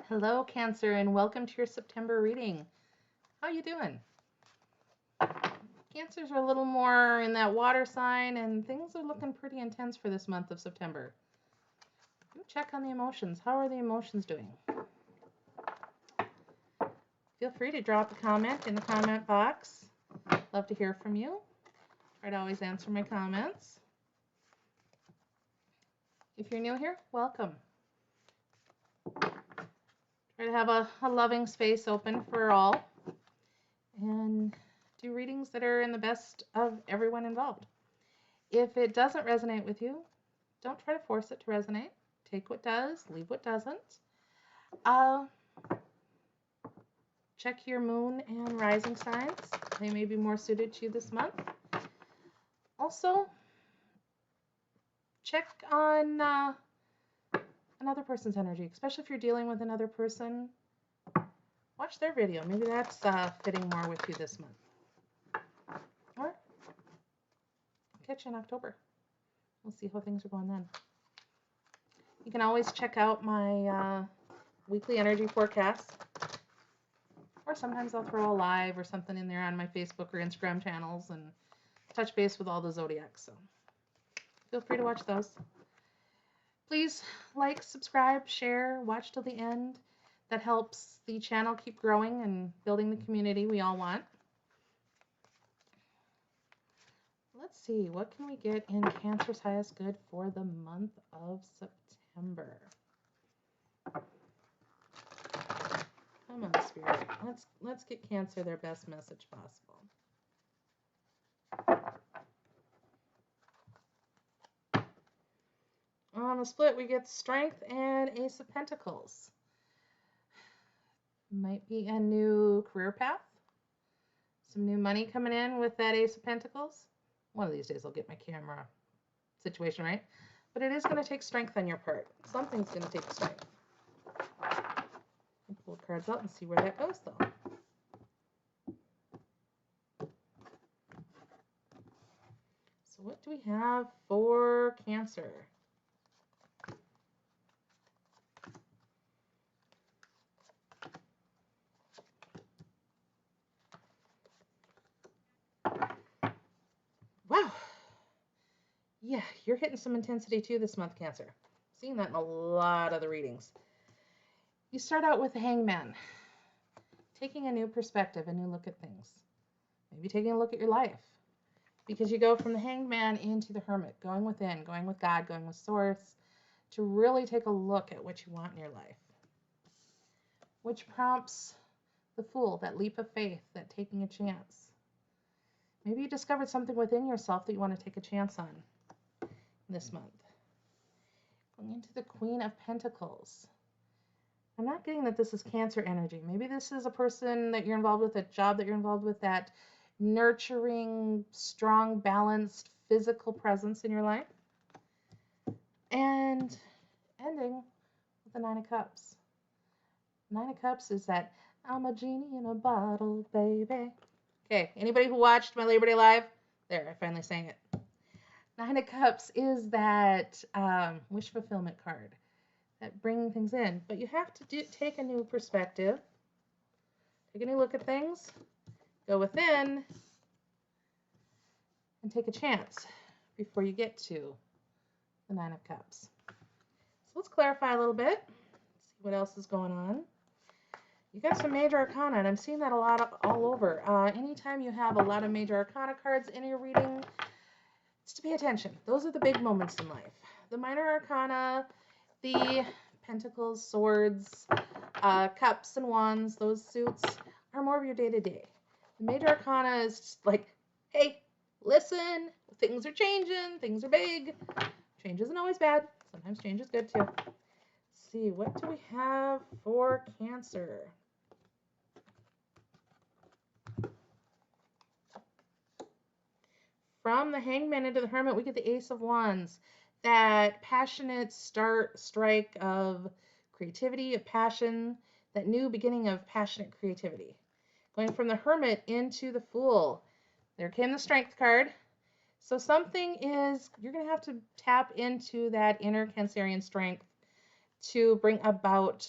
Hello, Cancer, and welcome to your September reading. How you doing? Cancers are a little more in that water sign, and things are looking pretty intense for this month of September. Do check on the emotions. How are the emotions doing? Feel free to drop a comment in the comment box. Love to hear from you. Try to always answer my comments. If you're new here, welcome. Try to have a loving space open for all and do readings that are in the best of everyone involved. If it doesn't resonate with you, don't try to force it to resonate. Take what does, leave what doesn't. Check your moon and rising signs. They may be more suited to you this month. Also, check on another person's energy, especially if you're dealing with another person. Watch their video. Maybe that's fitting more with you this month. Or catch you in October. We'll see how things are going then. You can always check out my weekly energy forecast. Or sometimes I'll throw a live or something in there on my Facebook or Instagram channels and touch base with all the zodiacs. So feel free to watch those. Please like, subscribe, share, watch till the end. That helps the channel keep growing and building the community we all want. Let's see, what can we get in Cancer's highest good for the month of September? Come on, Spirit. Let's get Cancer their best message possible. On the split, we get Strength and Ace of Pentacles. Might be a new career path. Some new money coming in with that Ace of Pentacles. One of these days I'll get my camera situation right. But it is going to take strength on your part. Something's going to take strength. I'll pull cards out and see where that goes, though. So what do we have for Cancer? Wow. Yeah, you're hitting some intensity too this month, Cancer. Seeing that in a lot of the readings. You start out with the Hangman. Taking a new perspective, a new look at things. Maybe taking a look at your life. Because you go from the Hangman into the Hermit, going within, going with God, going with Source, to really take a look at what you want in your life. Which prompts the Fool, that leap of faith, that taking a chance. Maybe you discovered something within yourself that you want to take a chance on this month. Going into the Queen of Pentacles. I'm not getting that this is Cancer energy. Maybe this is a person that you're involved with, a job that you're involved with, that nurturing, strong, balanced, physical presence in your life. And ending with the Nine of Cups. Nine of Cups is that, I'm a genie in a bottle, baby. Okay, anybody who watched my Labor Day Live? There, I finally sang it. Nine of Cups is that wish fulfillment card, that bringing things in. But you have to take a new perspective, take a new look at things, go within, and take a chance before you get to the Nine of Cups. So let's clarify a little bit, see what else is going on. You got some major arcana, and I'm seeing that a lot all over. Anytime you have a lot of major arcana cards in your reading, it's to pay attention. Those are the big moments in life. The minor arcana, the pentacles, swords, cups and wands, those suits are more of your day-to-day. The major arcana is just like, hey, listen, things are changing, things are big. Change isn't always bad. Sometimes change is good too. Let's see, what do we have for Cancer? From the Hangman into the Hermit, we get the Ace of Wands. That passionate strike of creativity, of passion, that new beginning of passionate creativity. Going from the Hermit into the Fool. There came the Strength card. So something is, you're going to have to tap into that inner Cancerian strength to bring about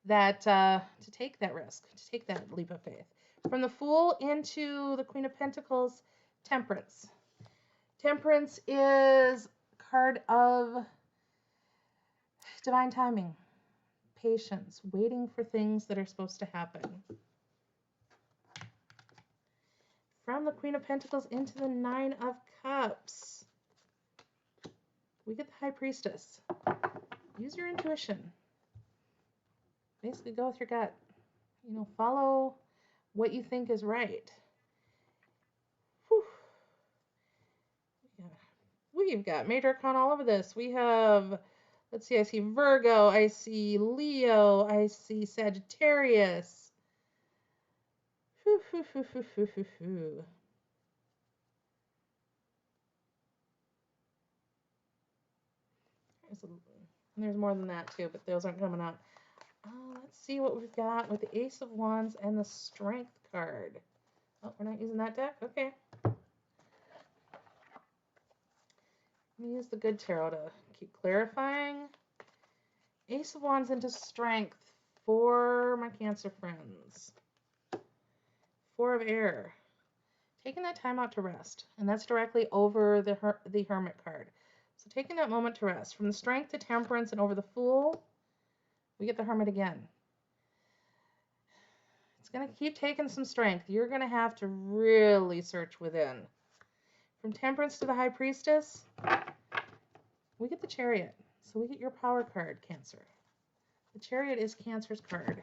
that to take that risk, to take that leap of faith. From the Fool into the Queen of Pentacles, Temperance. Temperance is a card of divine timing, patience, waiting for things that are supposed to happen. From the Queen of Pentacles into the Nine of Cups, we get the High Priestess. Use your intuition. Basically, go with your gut. You know, follow what you think is right. Whew. We've got Major Arcana all over this. We have, let's see, I see Virgo, I see Leo, I see Sagittarius. Whew, whew, whew, whew, whew, whew, whew. There's more than that too, but those aren't coming out. Let's see what we've got with the Ace of Wands and the Strength card. Oh, we're not using that deck? Okay. Let me use the good tarot to keep clarifying. Ace of Wands into Strength for my Cancer friends. Four of Air. Taking that time out to rest, and that's directly over the Hermit card. So taking that moment to rest. From the Strength to Temperance and over the Fool, we get the Hermit again. It's going to keep taking some strength. You're going to have to really search within. From Temperance to the High Priestess, we get the Chariot. So we get your power card, Cancer. The Chariot is Cancer's card.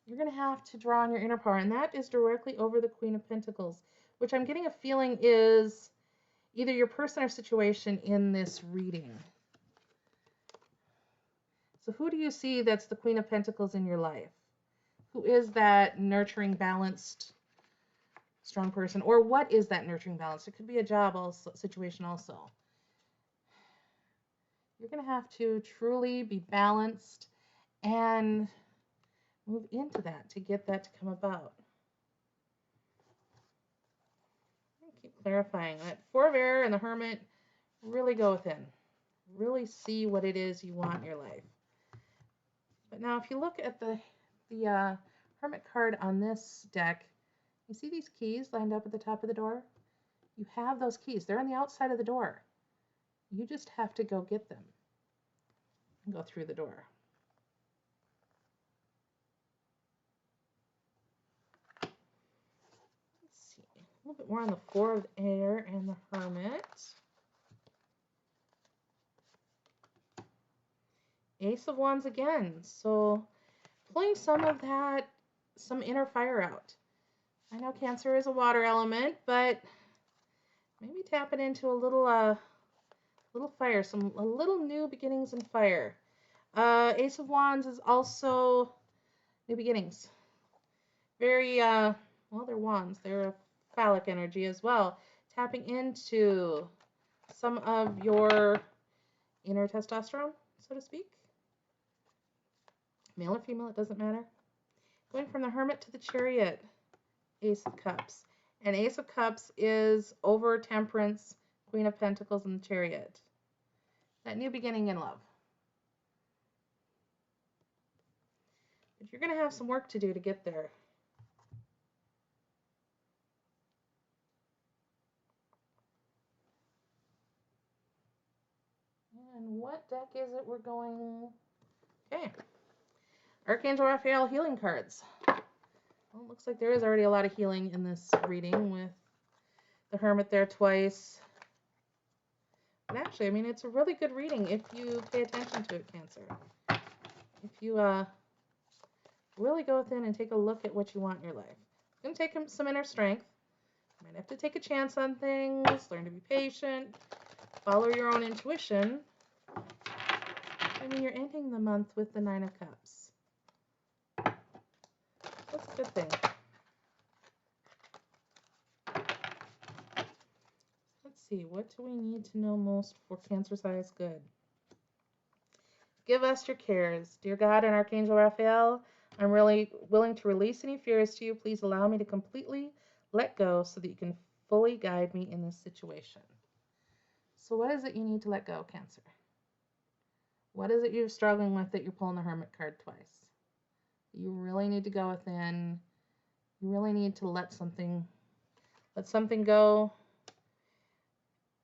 You're going to have to draw on your inner power, and that is directly over the Queen of Pentacles, which I'm getting a feeling is either your person or situation in this reading. So who do you see that's the Queen of Pentacles in your life? Who is that nurturing, balanced, strong person? Or what is that nurturing, balanced? It could be a job also, situation also. You're going to have to truly be balanced and move into that to get that to come about. Keep clarifying that. Four of Air and the Hermit, really go within. Really see what it is you want in your life. But now if you look at the Hermit card on this deck, you see these keys lined up at the top of the door? You have those keys. They're on the outside of the door. You just have to go get them and go through the door. Let's see. A little bit more on the Four of Air and the Hermit. Ace of Wands again. So pulling some of that, some inner fire out. I know Cancer is a water element, but maybe tap it into a little fire, a little new beginnings in fire. Ace of Wands is also new beginnings. Very, well, they're wands. They're a phallic energy as well. Tapping into some of your inner testosterone, so to speak. Male or female, it doesn't matter. Going from the Hermit to the Chariot, Ace of Cups. And Ace of Cups is over Temperance, Queen of Pentacles, and the Chariot. That new beginning in love. But you're going to have some work to do to get there. And what deck is it we're going? Okay. Archangel Raphael healing cards. Well, it looks like there is already a lot of healing in this reading with the Hermit there twice. But actually, I mean, it's a really good reading if you pay attention to it, Cancer. If you really go within and take a look at what you want in your life. It's going to take some inner strength. You might have to take a chance on things, learn to be patient, follow your own intuition. I mean, you're ending the month with the Nine of Cups. That's a good thing. Let's see, what do we need to know most for Cancer's highest good? Give us your cares. Dear God and Archangel Raphael, I'm really willing to release any fears to you. Please allow me to completely let go so that you can fully guide me in this situation. So what is it you need to let go, Cancer? What is it you're struggling with that you're pulling the Hermit card twice? You really need to go within. You really need to let something go.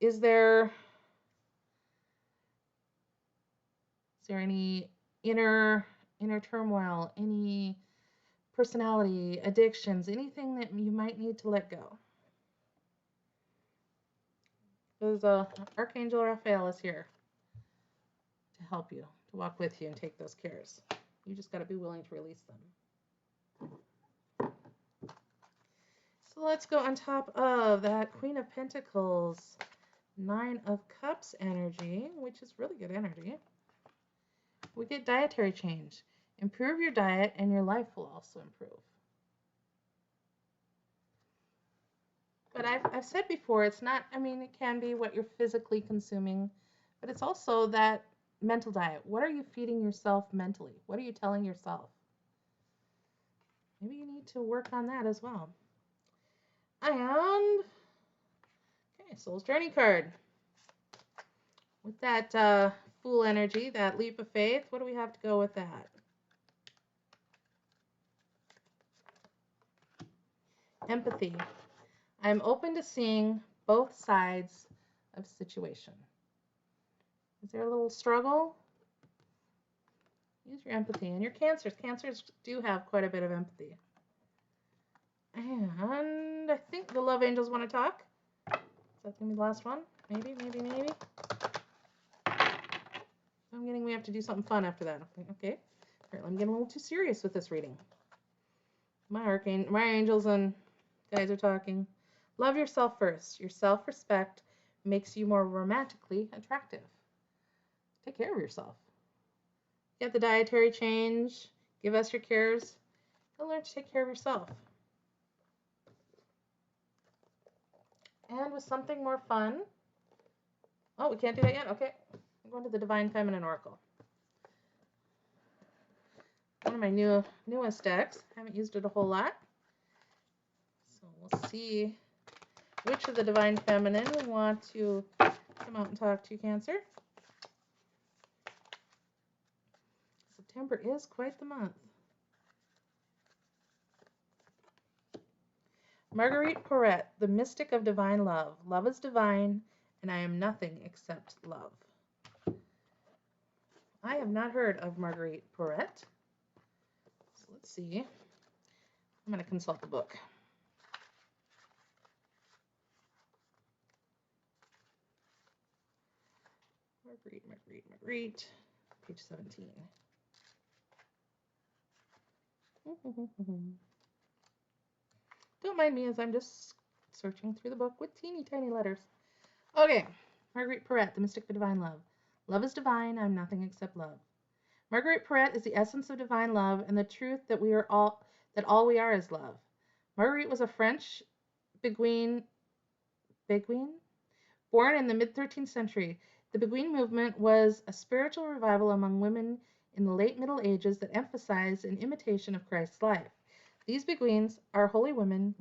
Is there any inner turmoil, any personality, addictions, anything that you might need to let go? Because Archangel Raphael is here to help you, to walk with you and take those cares. You just got to be willing to release them. So let's go on top of that Queen of Pentacles, Nine of Cups energy, which is really good energy. We get dietary change. Improve your diet and your life will also improve. But I've said before, it's not, it can be what you're physically consuming, but it's also that mental diet. What are you feeding yourself mentally? What are you telling yourself? Maybe you need to work on that as well. And, okay, Soul's Journey card. With that Fool energy, that leap of faith, what do we have to go with that? Empathy. I'm open to seeing both sides of situation. Is there a little struggle? Use your empathy. And your Cancers. Cancers do have quite a bit of empathy. And I think the Love Angels want to talk. Is that going to be the last one? Maybe. I'm getting we have to do something fun after that. Okay. Apparently I'm getting a little too serious with this reading. My angels and guys are talking. Love yourself first. Your self-respect makes you more romantically attractive. Take care of yourself. Get the dietary change. Give us your cares. You'll learn to take care of yourself. And with something more fun. Oh, we can't do that yet? Okay. I'm going to the Divine Feminine Oracle. One of my newest decks. Haven't used it a whole lot. So we'll see which of the Divine Feminine we want to come out and talk to, Cancer. September is quite the month. Marguerite Porete, the mystic of divine love. Love is divine, and I am nothing except love. I have not heard of Marguerite Porete. So let's see. I'm going to consult the book. Marguerite. Page 17. Don't mind me as I'm just searching through the book with teeny tiny letters. Okay, Marguerite Porete, the mystic of divine love. Love is divine, I'm nothing except love. Marguerite Porete is the essence of divine love and the truth that all we are is love. Marguerite was a French Beguine, born in the mid-13th century. The Beguine movement was a spiritual revival among women in the late Middle Ages that emphasized an imitation of Christ's life. These Beguines are holy women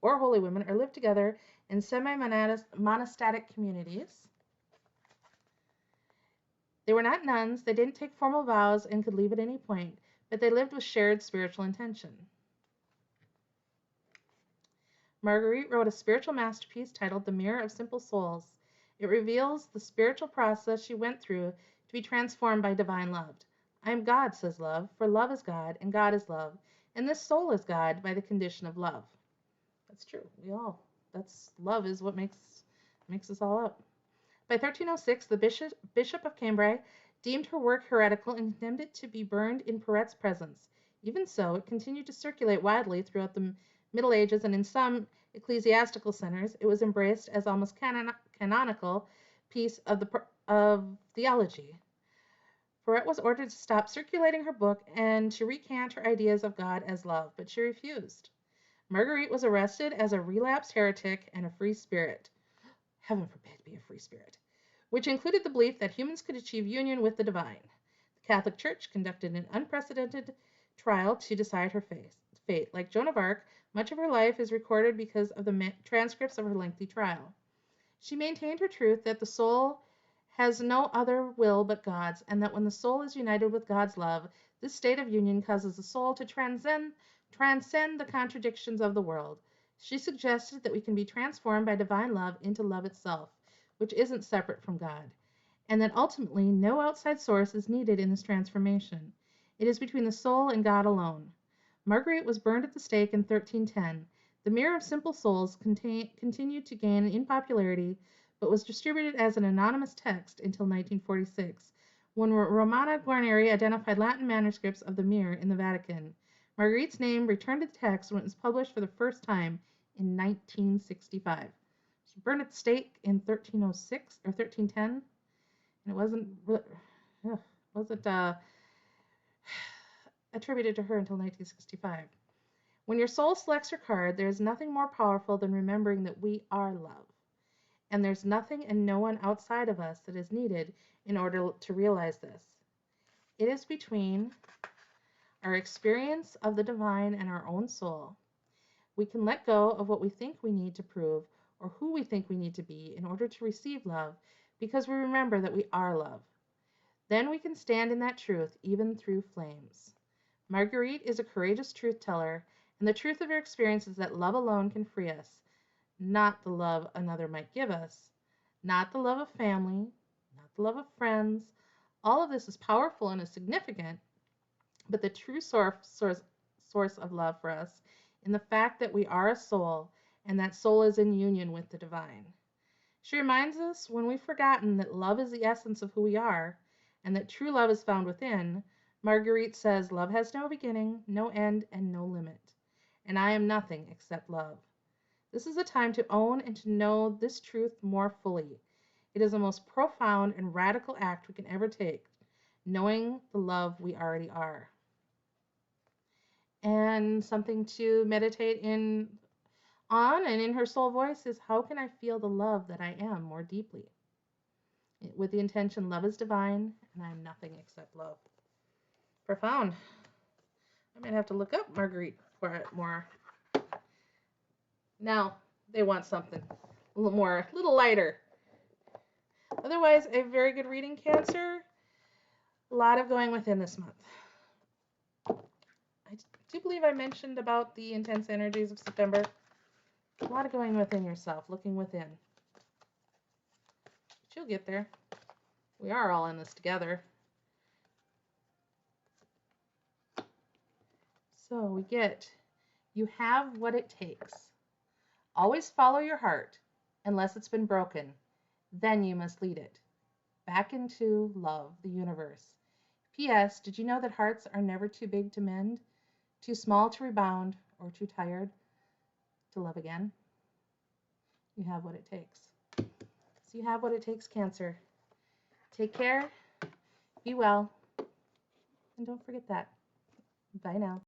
lived together in semi-monastic communities. They were not nuns, they didn't take formal vows and could leave at any point, but they lived with shared spiritual intention. Marguerite wrote a spiritual masterpiece titled The Mirror of Simple Souls. It reveals the spiritual process she went through to be transformed by divine love. I am God, says love, for love is God, and God is love, and this soul is God by the condition of love. That's true. Love is what makes us all up. By 1306, the Bishop of Cambrai deemed her work heretical and condemned it to be burned in Porete's presence. Even so, it continued to circulate widely throughout the Middle Ages, and in some ecclesiastical centers, it was embraced as almost canonical piece of theology. Porete was ordered to stop circulating her book and to recant her ideas of God as love, but she refused. Marguerite was arrested as a relapsed heretic and a free spirit. Heaven forbid be a free spirit, which included the belief that humans could achieve union with the divine. The Catholic Church conducted an unprecedented trial to decide her fate. Like Joan of Arc, much of her life is recorded because of the transcripts of her lengthy trial. She maintained her truth that the soul has no other will but God's, and that when the soul is united with God's love, this state of union causes the soul to transcend the contradictions of the world. She suggested that we can be transformed by divine love into love itself, which isn't separate from God, and that ultimately no outside source is needed in this transformation. It is between the soul and God alone. Marguerite was burned at the stake in 1310. The Mirror of Simple Souls continued to gain in popularity, but was distributed as an anonymous text until 1946, when Romana Guarneri identified Latin manuscripts of the Mirror in the Vatican. Marguerite's name returned to the text when it was published for the first time in 1965. She was burned at the stake in 1306 or 1310, and it wasn't attributed to her until 1965. When your soul selects her card, there is nothing more powerful than remembering that we are love. And there's nothing and no one outside of us that is needed in order to realize this. It is between our experience of the divine and our own soul. We can let go of what we think we need to prove or who we think we need to be in order to receive love, because we remember that we are love. Then we can stand in that truth even through flames. Marguerite is a courageous truth teller, and the truth of her experience is that love alone can free us, not the love another might give us, not the love of family, not the love of friends. All of this is powerful and is significant, but the true source of love for us in the fact that we are a soul, and that soul is in union with the divine. She reminds us when we've forgotten that love is the essence of who we are, and that true love is found within. Marguerite says, love has no beginning, no end, and no limit, and I am nothing except love. This is a time to own and to know this truth more fully. It is the most profound and radical act we can ever take, knowing the love we already are. And something to meditate on and in her soul voice is, how can I feel the love that I am more deeply? With the intention, love is divine, and I am nothing except love. Profound. I might have to look up Marguerite for it more. Now, they want something a little more, a little lighter. Otherwise, a very good reading, Cancer. A lot of going within this month. I do believe I mentioned about the intense energies of September. A lot of going within yourself, looking within. But you'll get there. We are all in this together. So we get, you have what it takes. Always follow your heart, unless it's been broken. Then you must lead it back into love, the universe. P.S. Did you know that hearts are never too big to mend, too small to rebound, or too tired to love again? You have what it takes. So you have what it takes, Cancer. Take care, be well, and don't forget that. Bye now.